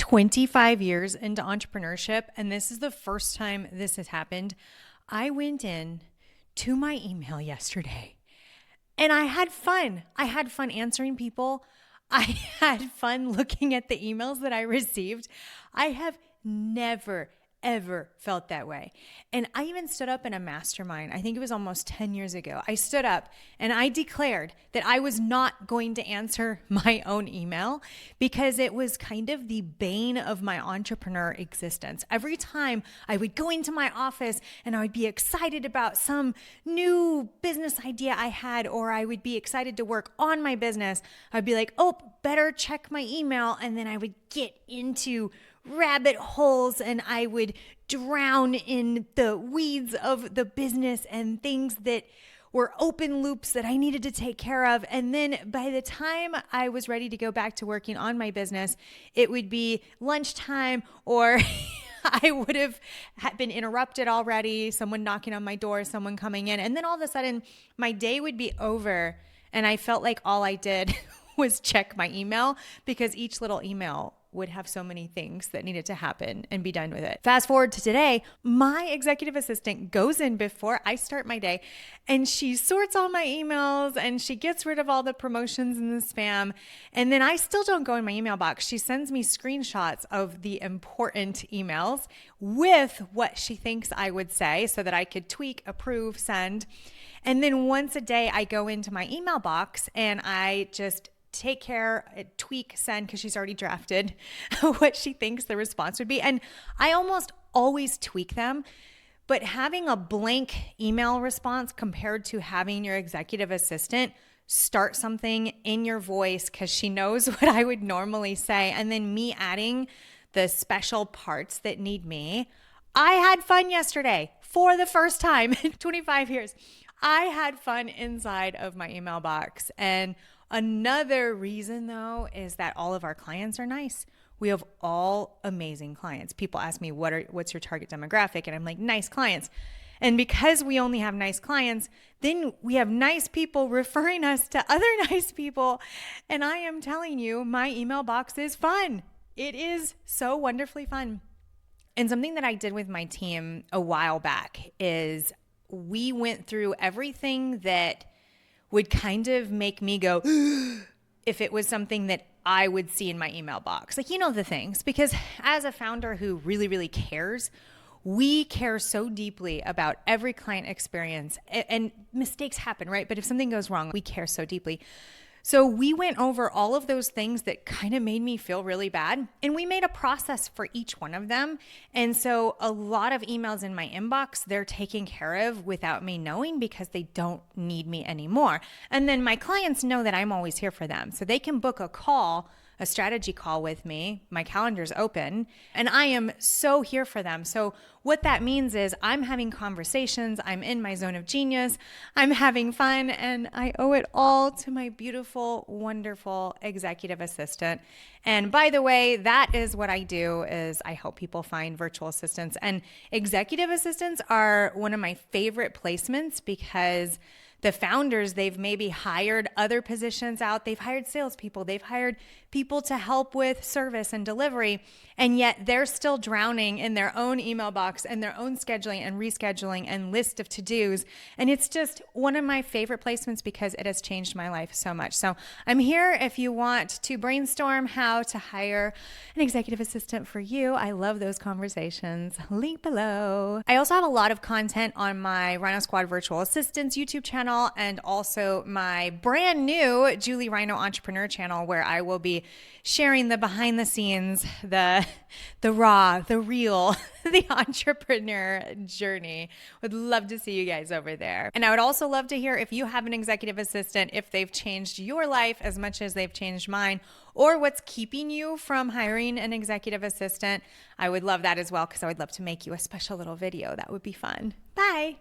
25 years into entrepreneurship, and this is the first time this has happened. I went in to my email yesterday and I had fun. I had fun answering people. I had fun looking at the emails that I received. I have never, ever felt that way. And I even stood up in a mastermind. I think it was almost 10 years ago. I stood up and I declared that I was not going to answer my own email because it was kind of the bane of my entrepreneur existence. Every time I would go into my office and I would be excited about some new business idea I had, or I would be excited to work on my business, I'd be like, oh, better check my email. And then I would get into rabbit holes and I would drown in the weeds of the business and things that were open loops that I needed to take care of. And then by the time I was ready to go back to working on my business, it would be lunchtime, or I would have been interrupted already, someone knocking on my door, someone coming in. And then all of a sudden my day would be over and I felt like all I did was check my email because each little email would have so many things that needed to happen and be done with it. Fast forward to today, my executive assistant goes in before I start my day and she sorts all my emails and she gets rid of all the promotions and the spam. And then I still don't go in my email box. She sends me screenshots of the important emails with what she thinks I would say so that I could tweak, approve, send. And then once a day I go into my email box and I just take care, tweak, send, because she's already drafted what she thinks the response would be. And I almost always tweak them, but having a blank email response compared to having your executive assistant start something in your voice because she knows what I would normally say, and then me adding the special parts that need me. I had fun yesterday for the first time in 25 years. I had fun inside of my email box. And another reason, though, is that all of our clients are nice. We have all amazing clients. People ask me, what's your target demographic? And I'm like, nice clients. And because we only have nice clients, then we have nice people referring us to other nice people. And I am telling you, my email box is fun. It is so wonderfully fun. And something that I did with my team a while back is we went through everything that would kind of make me go, if it was something that I would see in my email box. Like, the things, because as a founder who really, really cares, we care so deeply about every client experience, and mistakes happen, right? But if something goes wrong, we care so deeply. So we went over all of those things that kind of made me feel really bad, and we made a process for each one of them. And so a lot of emails in my inbox, they're taken care of without me knowing because they don't need me anymore. And then my clients know that I'm always here for them. So they can book a strategy call with me. My calendar's open and I am so here for them. So what that means is I'm having conversations, I'm in my zone of genius, I'm having fun, and I owe it all to my beautiful, wonderful executive assistant. And by the way, that is what I do, is I help people find virtual assistants. And executive assistants are one of my favorite placements because the founders, they've maybe hired other positions out. They've hired salespeople. They've hired people to help with service and delivery. And yet they're still drowning in their own email box and their own scheduling and rescheduling and list of to-dos. And it's just one of my favorite placements because it has changed my life so much. So I'm here if you want to brainstorm how to hire an executive assistant for you. I love those conversations. Link below. I also have a lot of content on my Rhino Squad Virtual Assistants YouTube channel, and also my brand new Julie Rhino Entrepreneur channel, where I will be sharing the behind the scenes, the raw, the real, the entrepreneur journey. Would love to see you guys over there. And I would also love to hear if you have an executive assistant, if they've changed your life as much as they've changed mine, or what's keeping you from hiring an executive assistant. I would love that as well, because I would love to make you a special little video. That would be fun. Bye.